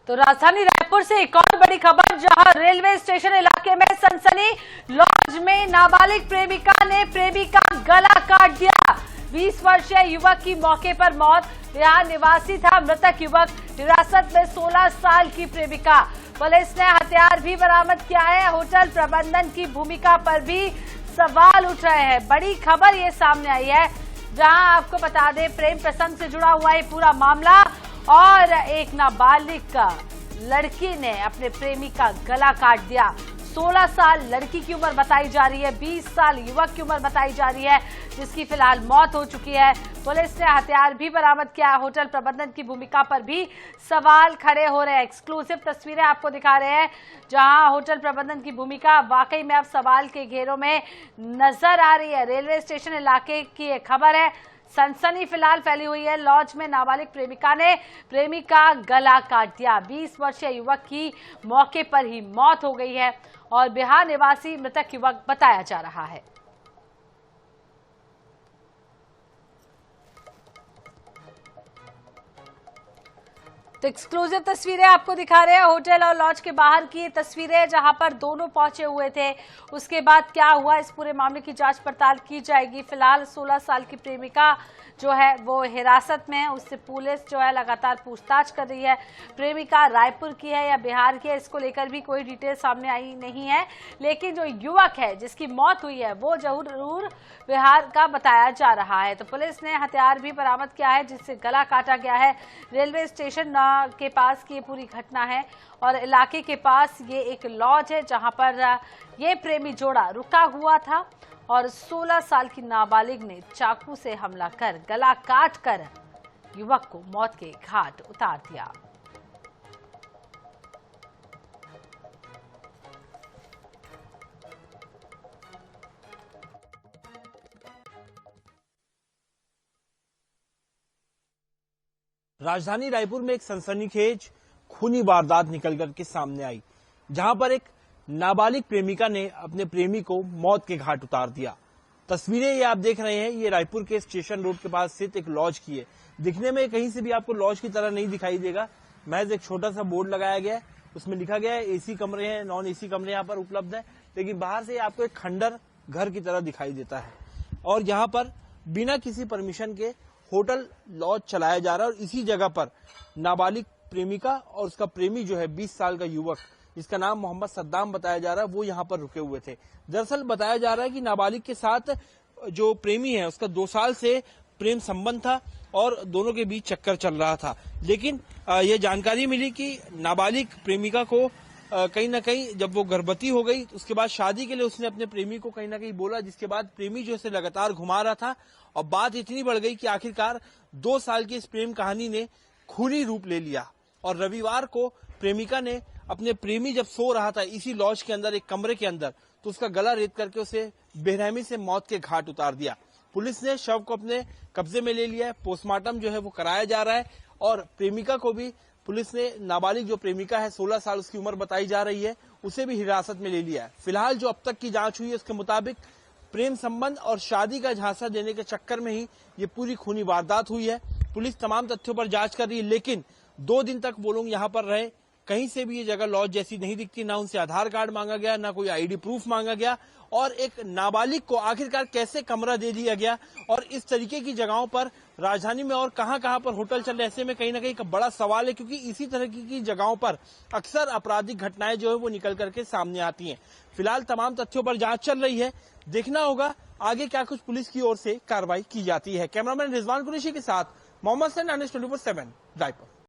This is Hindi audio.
तो राजधानी रायपुर से एक और बड़ी खबर, जहां रेलवे स्टेशन इलाके में सनसनी। लॉज में नाबालिग प्रेमिका ने प्रेमी का गला काट दिया। 20 वर्षीय युवक की मौके पर मौत। बिहार निवासी था मृतक युवक, हिरासत में 16 साल की प्रेमिका। पुलिस ने हथियार भी बरामद किया है। होटल प्रबंधन की भूमिका पर भी सवाल उठ रहे हैं। बड़ी खबर ये सामने आई है, जहां आपको बता दें प्रेम प्रसंग से जुड़ा हुआ ये पूरा मामला, और एक नाबालिग लड़की ने अपने प्रेमी का गला काट दिया। 16 साल लड़की की उम्र बताई जा रही है, 20 साल युवक की उम्र बताई जा रही है, जिसकी फिलहाल मौत हो चुकी है। पुलिस ने हथियार भी बरामद किया। होटल प्रबंधन की भूमिका पर भी सवाल खड़े हो रहे हैं। एक्सक्लूसिव तस्वीरें आपको दिखा रहे हैं, जहां होटल प्रबंधन की भूमिका वाकई में अब सवाल के घेरों में नजर आ रही है। रेलवे स्टेशन इलाके की एक खबर है, सनसनी फिलहाल फैली हुई है। लॉज में नाबालिग प्रेमिका ने प्रेमी का गला काट दिया। 20 वर्षीय युवक की मौके पर ही मौत हो गई है और बिहार निवासी मृतक युवक बताया जा रहा है। तो एक्सक्लूसिव तस्वीरें आपको दिखा रहे हैं होटल और लॉज के बाहर की तस्वीरें, जहां पर दोनों पहुंचे हुए थे। उसके बाद क्या हुआ, इस पूरे मामले की जांच पड़ताल की जाएगी। फिलहाल 16 साल की प्रेमिका जो है वो हिरासत में है। उससे पुलिस जो है लगातार पूछताछ कर रही है। प्रेमिका रायपुर की है या बिहार की है, इसको लेकर भी कोई डिटेल सामने आई नहीं है। लेकिन जो युवक है जिसकी मौत हुई है वो जरूर बिहार का बताया जा रहा है। तो पुलिस ने हथियार भी बरामद किया है, जिससे गला काटा गया है। रेलवे स्टेशन के पास की ये पूरी घटना है और इलाके के पास ये एक लॉज है, जहां पर ये प्रेमी जोड़ा रुका हुआ था और 16 साल की नाबालिग ने चाकू से हमला कर गला काट कर युवक को मौत के घाट उतार दिया। राजधानी रायपुर में एक सनसनीखेज खूनी वारदात निकल कर के सामने आई, जहां पर एक नाबालिग प्रेमिका ने अपने प्रेमी को मौत के घाट उतार दिया। तस्वीरें ये आप देख रहे हैं, ये रायपुर के स्टेशन रोड के पास स्थित एक लॉज की है। दिखने में कहीं से भी आपको लॉज की तरह नहीं दिखाई देगा, महज एक छोटा सा बोर्ड लगाया गया है, उसमें लिखा गया है एसी कमरे हैं, नॉन एसी कमरे यहाँ पर उपलब्ध है। लेकिन बाहर से आपको एक खंडर घर की तरह दिखाई देता है और यहाँ पर बिना किसी परमिशन के होटल लॉज चलाया जा रहा है। और इसी जगह पर नाबालिग प्रेमिका और उसका प्रेमी जो है 20 साल का युवक, जिसका नाम मोहम्मद सद्दाम बताया जा रहा है, वो यहाँ पर रुके हुए थे। दरअसल बताया जा रहा है कि नाबालिग के साथ जो प्रेमी है उसका 2 साल से प्रेम संबंध था और दोनों के बीच चक्कर चल रहा था। लेकिन ये जानकारी मिली कि नाबालिग प्रेमिका को कहीं ना कहीं जब वो गर्भवती हो गई, उसके बाद शादी के लिए उसने अपने प्रेमी को कहीं ना कहीं बोला, जिसके बाद प्रेमी जो है लगातार घुमा रहा था और बात इतनी बढ़ गई कि आखिरकार 2 साल की इस प्रेम कहानी ने खूनी रूप ले लिया। और रविवार को प्रेमिका ने अपने प्रेमी जब सो रहा था इसी लॉज के अंदर, एक कमरे के अंदर, तो उसका गला रेत करके उसे बेरहमी से मौत के घाट उतार दिया। पुलिस ने शव को अपने कब्जे में ले लिया है, पोस्टमार्टम जो है वो कराया जा रहा है और प्रेमिका को भी पुलिस ने, नाबालिग जो प्रेमिका है 16 साल उसकी उम्र बताई जा रही है, उसे भी हिरासत में ले लिया है। फिलहाल जो अब तक की जांच हुई है उसके मुताबिक प्रेम संबंध और शादी का झांसा देने के चक्कर में ही ये पूरी खूनी वारदात हुई है। पुलिस तमाम तथ्यों पर जांच कर रही है, लेकिन 2 दिन तक वो लोग यहाँ पर रहे, कहीं से भी ये जगह लॉज जैसी नहीं दिखती, ना उनसे आधार कार्ड मांगा गया, ना कोई आईडी प्रूफ मांगा गया। और एक नाबालिग को आखिरकार कैसे कमरा दे दिया गया, और इस तरीके की जगहों पर राजधानी में और कहां पर होटल चल रहे, ऐसे में कहीं ना कहीं एक बड़ा सवाल है, क्योंकि इसी तरह की जगहों पर अक्सर आपराधिक घटनाएं जो है वो निकल करके सामने आती हैं। फिलहाल तमाम तथ्यों पर जांच चल रही है, देखना होगा आगे क्या कुछ पुलिस की ओर से कार्रवाई की जाती है। कैमरामैन रिजवान कुरैशी के साथ मोहम्मद सैन, 24/7 रायपुर।